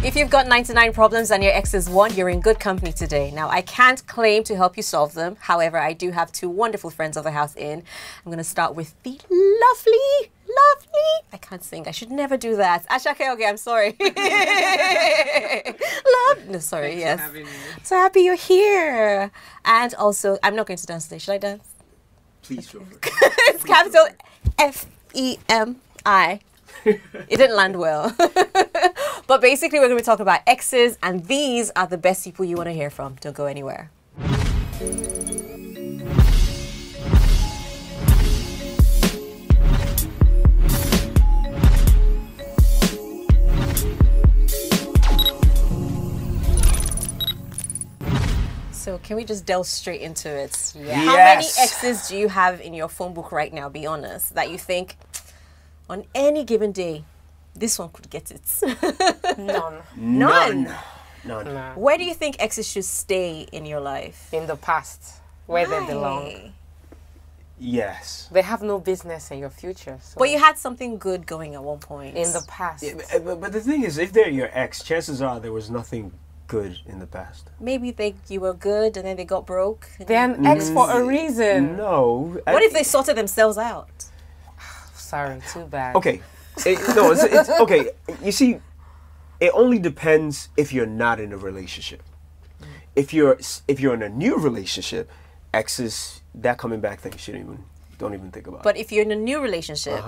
If you've got 99 problems and your ex is one, you're in good company today. Now, I can't claim to help you solve them. However, I do have two wonderful friends of the house in. I'm going to start with the lovely, I can't sing. I should never do that. Ashake, okay, I'm sorry. No, sorry, yes. So happy you're here. And also, I'm not going to dance today. Should I dance? Please feel free. It's capital F-E-M-I. It didn't land well. But basically, we're going to be talking about exes, and these are the best people you want to hear from. Don't go anywhere. So can we just delve straight into it? Yeah. How many exes do you have in your phone book right now, be honest, that you think on any given day, this one could get it? None. None? No. Where do you think exes should stay in your life? In the past, where they belong. Yes. They have no business in your future. So. But you had something good going at one point. In the past. Yeah, but the thing is, if they're your ex, chances are there was nothing good in the past. Maybe you were good and then they got broke. They're an ex for a reason. No. What if they sorted themselves out? Sorry, too bad. Okay. It's okay. You see, it only depends if you're not in a relationship. If you're in a new relationship, exes, that coming back thing, don't even think about. But if you're in a new relationship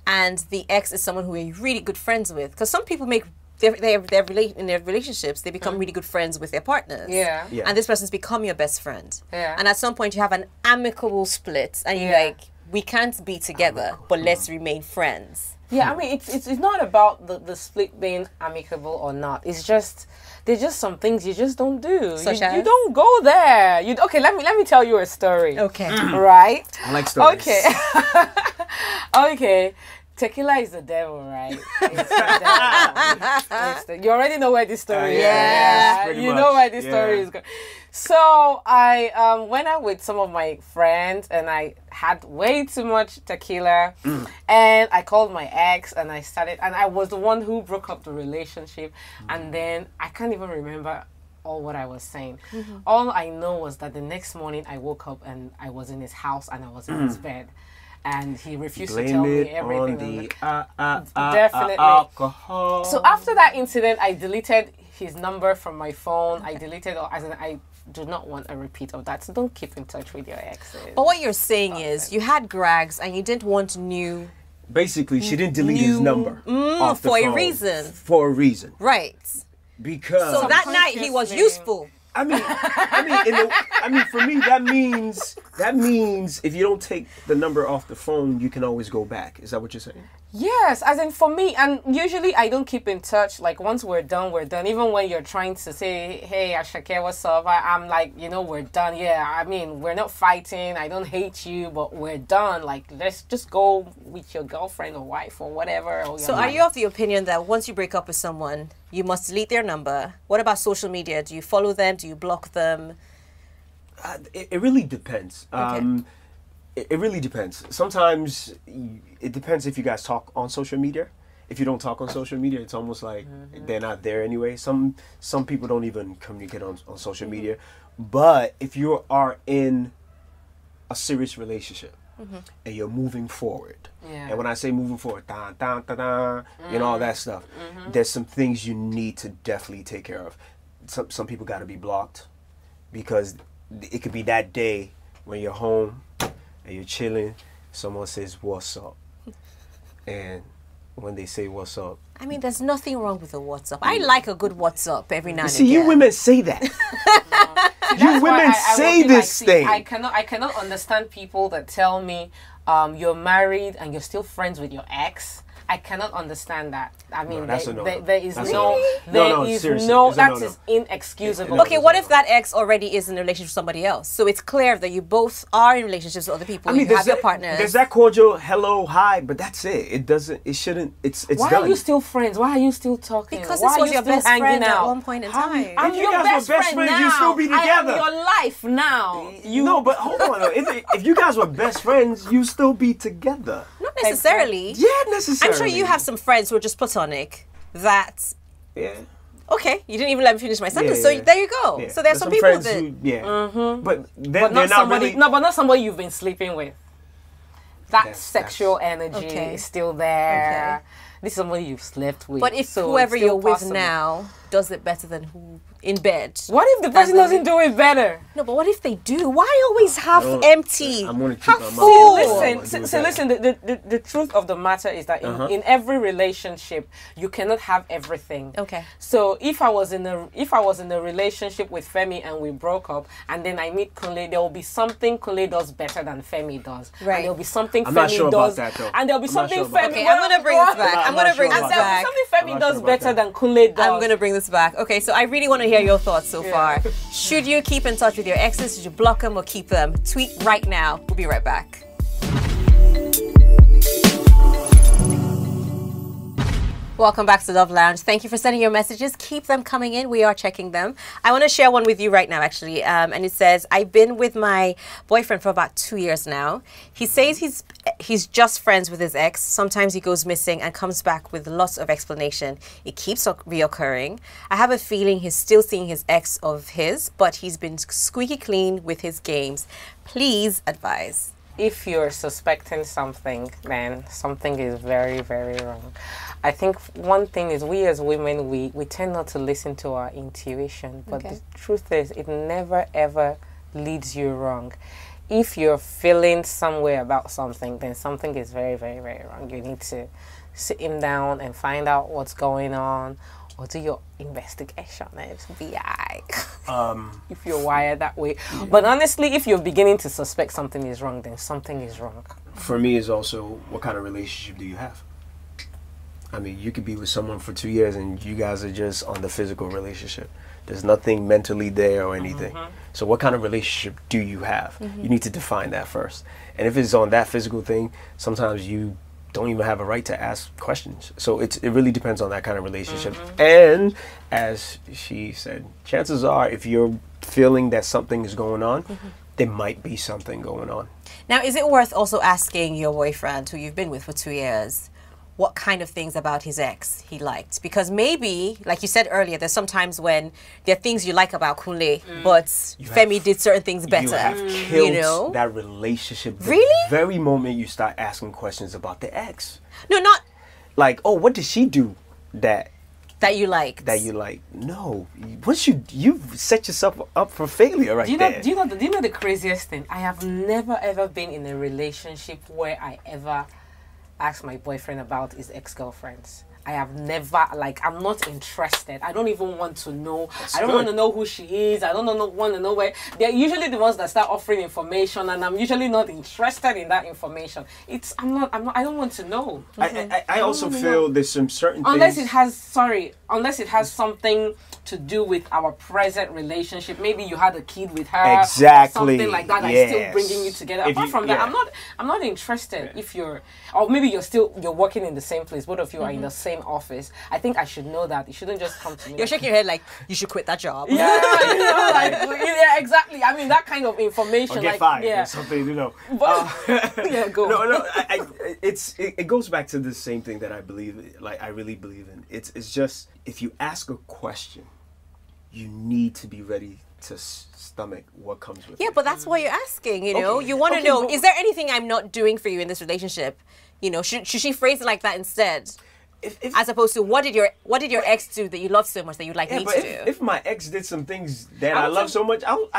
and the ex is someone who you're really good friends with, because some people make in their relationships, they become really good friends with their partners. Yeah. And this person's become your best friend. Yeah. And at some point you have an amicable split and you're like, we can't be together, but let's remain friends. Yeah, I mean, it's not about the split being amicable or not. It's just, there's just some things you just don't do. Such you as? don't go there. Okay, let me tell you a story. Okay. Right? I like stories. Okay. Okay. Tequila is the devil, right? It's the devil. You already know where this story is. Yeah. You know where this story is going. So I went out with some of my friends and I had way too much tequila and I called my ex and I was the one who broke up the relationship and then I can't even remember all what I was saying. All I know was that the next morning I woke up and I was in his house and I was in his bed. And he refused to tell me everything. Definitely. Alcohol. So after that incident, I deleted his number from my phone. I deleted all. I do not want a repeat of that. So don't keep in touch with your exes. But what you're saying is you had Grags and you didn't want new. Basically, she didn't delete his number off the for phone. a reason. For a reason. Right. Because. So that night he was useful. I mean, for me, that means if you don't take the number off the phone, you can always go back. Is that what you're saying? Yes, as in for me, and usually I don't keep in touch. Like once we're done, we're done. Even when you're trying to say, "Hey, Ashake, what's up?" I'm like, we're done. Yeah, I mean, we're not fighting. I don't hate you, but we're done. Like, let's just go with your girlfriend or wife or whatever. Or so, are you of the opinion that once you break up with someone, you must delete their number? What about social media? Do you follow them? Do you block them? It really depends. Okay. It really depends. Sometimes it depends if you guys talk on social media. If you don't talk on social media, it's almost like they're not there anyway. Some people don't even communicate on social media. But if you are in a serious relationship and you're moving forward, and when I say moving forward, all that stuff, there's some things you need to definitely take care of. Some people got to be blocked because it could be that day when you're home and you're chilling, someone says, "What's up?" And when they say, "What's up?" I mean, there's nothing wrong with a what's up. I like a good what's up every now and See, again. you women say that. You women say this thing. I cannot understand people that tell me you're married and you're still friends with your ex. I cannot understand that. I mean, that is inexcusable. Okay, what if that ex already is in a relationship with somebody else? So it's clear that you both are in relationships with other people. I mean, you have your partners. There's that cordial hello, hi, but that's it. It's Why done. are you still friends? Why are you still talking? Because Why this was your best friend out? at one point in time. I'm If your you guys best were best friend friends, now. you'd still be together. I am your life now. No, but hold on. Though. If you guys were best friends, you still be together. Not necessarily. Yeah, necessarily. I'm sure you have some friends who are just platonic that Yeah. Okay, you didn't even let me finish my sentence. Yeah, So yeah. there you go. Yeah. So there's some people friends that who, yeah. But they're But not not somebody. really. No, but not somebody you've been sleeping with. That That's- sexual energy Okay. is still there. This is somebody you've slept with. But if so whoever it's still you're with possible. now does it better than who in bed? What if the person doesn't do it better? No, but what if they do? Why always half No, empty? I'm gonna keep half my mouth full? shut. Listen, the truth of the matter is that in every relationship you cannot have everything. Okay. So if I was in a relationship with Femi and we broke up, and then I meet Kunle, there will be something Kunle does better than Femi does. Right. And there will be something I'm Femi not sure about does. that, though. And there will be I'm not something sure about Femi. Okay, I'm gonna bring this back. I'm I'm gonna not bring sure this about There will back. be something Femi I'm not does sure about better that. than Kunle does. I'm gonna bring this back. Okay, so I really want to hear your thoughts so far. Should you keep in touch with your exes? Should you block them or keep them? Tweet right now. We'll be right back. Welcome back to Love Lounge. Thank you for sending your messages. Keep them coming in. We are checking them. I want to share one with you right now, actually. And it says, I've been with my boyfriend for about 2 years now. He says he's just friends with his ex. Sometimes he goes missing and comes back with lots of explanation. It keeps reoccurring. I have a feeling he's still seeing his ex of his, but he's been squeaky clean with his games. Please advise. If you're suspecting something, then something is very, very wrong. I think one thing is we as women, we tend not to listen to our intuition. But the truth is, it never, ever leads you wrong. If you're feeling some way about something, then something is very, very, very wrong. You need to sit him down and find out what's going on, or do your investigation, FBI. If you're wired that way. But honestly, if you're beginning to suspect something is wrong, then something is wrong. For me, is also what kind of relationship do you have? I mean, you could be with someone for 2 years and you guys are just on the physical relationship. There's nothing mentally there or anything. So what kind of relationship do you have? You need to define that first. And if it's on that physical thing, sometimes you don't even have a right to ask questions. So it really depends on that kind of relationship. And as she said, chances are if you're feeling that something is going on, there might be something going on. Now, is it worth also asking your boyfriend, who you've been with for 2 years, what kind of things about his ex he liked? Because maybe, like you said earlier, there's sometimes when there are things you like about Kunle, but Femi did certain things better. You have killed you know? that relationship the Really? very moment you start asking questions about the ex. No, not Like, oh, what did she do that you liked. you like? No. Once you've set yourself up for failure right there. Do you know the craziest thing? I have never ever been in a relationship where I ever asked my boyfriend about his ex-girlfriends. I have never, I'm not interested. I don't even want to know. I don't want to know who she is. I don't want to know where. They're usually the ones that start offering information, and I'm usually not interested in that information. I don't want to know. I also feel there's some certain Unless things. unless it has something to do with our present relationship. Maybe you had a kid with her. Exactly. Or something like that. Yes. That's still bringing you together. If Apart you- from that, yeah. I'm not interested. If you're, or maybe you're working in the same place. Both of you are in the same office. I think I should know that. You shouldn't just come to me. You're shaking your head like, you should quit that job. Yeah, yeah, exactly. I mean, that kind of information. Or get fired or something, you know. But, yeah, go. No, it goes back to the same thing that I really believe in. It's just, if you ask a question, you need to be ready to stomach what comes with it. Yeah, but that's why you're asking, you know. Okay. You want to Okay, know, but- is there anything I'm not doing for you in this relationship? You know, should she phrase it like that instead? As opposed to, what did your ex do that you love so much that you'd like me But to do? if my ex did some things that I would love say- so much, I would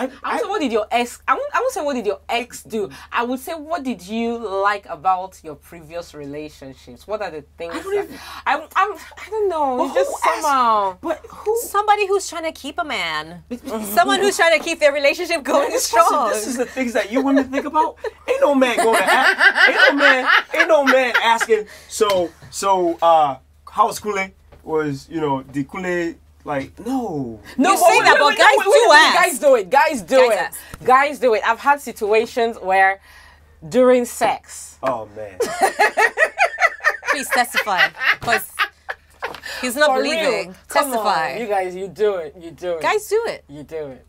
say, what did your ex? I won't say what did your ex do. I would say, what did you like about your previous relationships? What are the things? I don't know. But It's just who asked- somehow. But who? Somebody who's trying to keep a man. Someone who's trying to keep their relationship going strong. This is the things that you women think about. Ain't no man going to ask. Ain't no man asking. So how's Kunle? Was, you know, the Kunle, like, no. No, You say that, but guys do ask. Guys do it. Guys do Guys it. ask. Guys do it. I've had situations where during sex. Oh, man. Please testify. Because he's not For believing. real. Come Testify. on, you guys, you do it. You do it. Guys do it. You do it.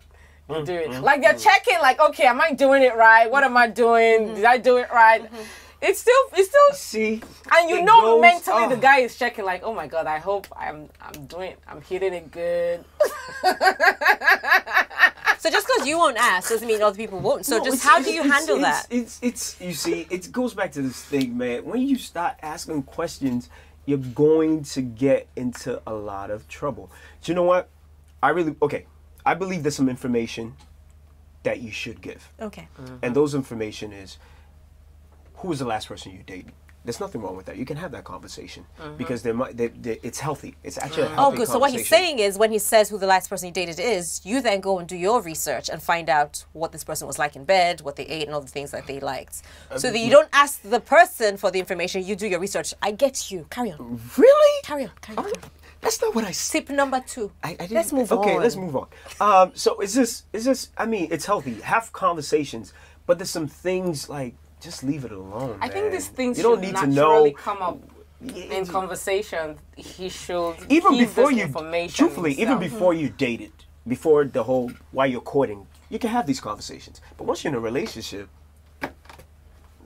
You do it. Like they're checking, like, okay, am I doing it right? What am I doing? Did I do it right? it's still. See, And you it know, goes- mentally, the guy is checking like, oh my God, I hope I'm hitting it good. So just because you won't ask doesn't mean other people won't. So No, just it's- how do you handle that? It's you see, it goes back to this thing, man. When you start asking questions, you're going to get into a lot of trouble. Do you know what? I believe there's some information that you should give. Okay. And those information is, who was the last person you dated? There's nothing wrong with that. You can have that conversation because it's healthy. It's actually a healthy Oh, good. So what he's conversation. saying is, when he says who the last person he dated is, you then go and do your research and find out what this person was like in bed, what they ate, and all the things that they liked. So that you don't ask the person for the information. You do your research. I get you. Carry on. Really? Carry on. Carry on. Carry on. That's not what I said. Tip number 2. I didn't- Let's move on. Okay, let's move on. So is this? I mean, it's healthy. Have conversations, but there's some things like just leave it alone. I think man. these things you don't should need to naturally know. come up in conversation. He should Even give before this you, information truthfully, even himself. before you dated, before the whole while you're courting, you can have these conversations. But once you're in a relationship,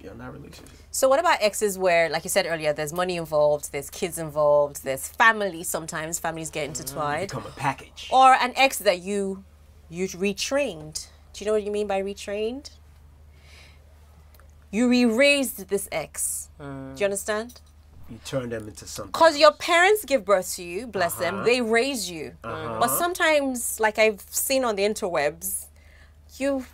you're not in a relationship. So what about exes where, like you said earlier, there's money involved, there's kids involved, there's family sometimes, families get intertwined. Become a package. Or an ex that you retrained. Do you know what you mean by retrained? You re-raised this ex. Do you understand? You turn them into something. Because your parents give birth to you, bless them, they raise you. But sometimes, like I've seen on the interwebs, you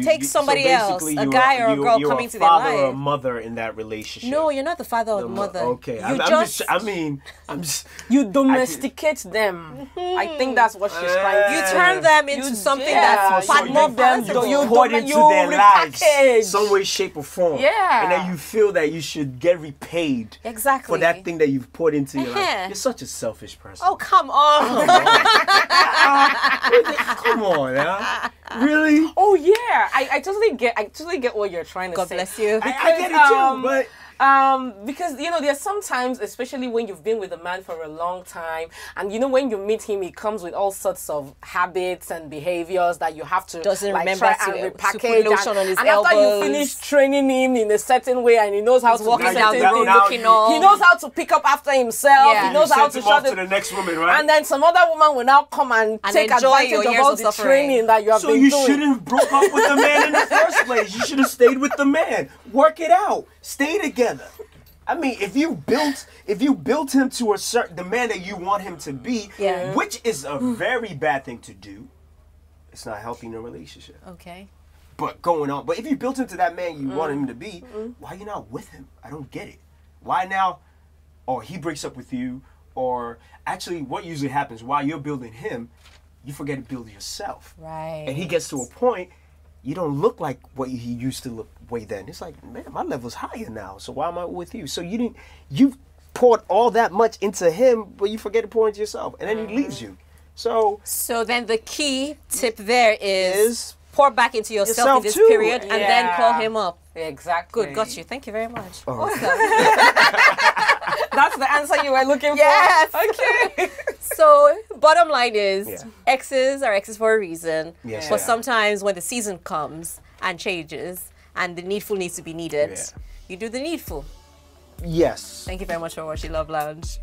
take somebody else, basically a you guy are- or a girl you're coming a to their father or a life. mother in that relationship. No, you're not the father or the mother. Okay, You I'm just, just. I mean, I'm just. You domesticate them. I think that's what she's trying to you say. turn them into You- something yeah, that's so part you more give them- palatable. you poured into you their lives, repackage. some way, shape, or form. Yeah. And then you feel that you should get repaid Exactly. for that thing that you've poured into your Uh-huh. life. You're such a selfish person. Oh, come on. Come on, now. Really? Oh yeah, I totally get what you're trying to God say. bless you. I get it too, but Because you know, there's sometimes, especially when you've been with a man for a long time, and you know when you meet him, he comes with all sorts of habits and behaviors that you have to Doesn't like, remember try to and put repackage. lotion on his and after you elbows. finish training him in a certain way, and he knows how to do walking certain down the things, road now looking you- all. he knows how to pick up after himself. Yeah. He knows how to him shut off it. to the next woman, right? And then some other woman will now come and take enjoy advantage your of years all of the suffering. training that you have So been you doing. shouldn't have broke up with the man in the first place. You should have stayed with the man. Work it out. Stay together. I mean, if you built him to the man that you want him to be, Yeah. which is a very bad thing to do, it's not healthy in a relationship. Okay. But if you built him to that man you want him to be, why are you not with him? I don't get it. Why now? Or he breaks up with you, or actually what usually happens while you're building him, you forget to build yourself. Right. And he gets to a point, you don't look like what he used to look way then. It's like, man, my level's higher now. So why am I with you? So you poured all that much into him, but you forget to pour into yourself. And then he leaves you. So then the key tip there is is pour back into yourself yourself in this too. period and then Yeah. call him up. Exactly. Good, got you. Thank you very much. Oh. Awesome. That's the answer you were looking Yes. for. Okay. So, bottom line is, Yeah. exes are exes for a reason. Yes, But yeah. sometimes when the season comes and changes and the needful needs to be needed, Yeah. you do the needful. yes. Thank you very much for watching Love Lounge.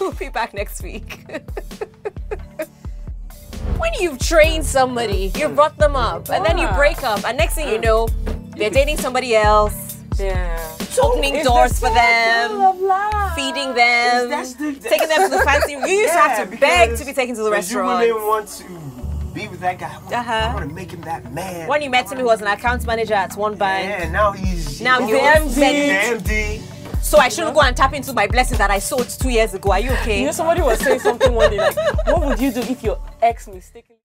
We'll be back next week. When you've trained somebody, you brought them up, and then you break up, and next thing you know, they're dating somebody else, Yeah. opening It's doors the for circle them, of life. feeding them, taking them to the fancy. You used to have to beg to be taken to the restaurant. You women want to be with that guy. I want to make him that man. When you met him, he was an account manager at one bank. Yeah, now he's Now he's you're the MD. So I shouldn't go and tap into my blessing that I sold 2 years ago. Are you okay? You know, somebody was saying something one day like, what would you do if your ex mistakenly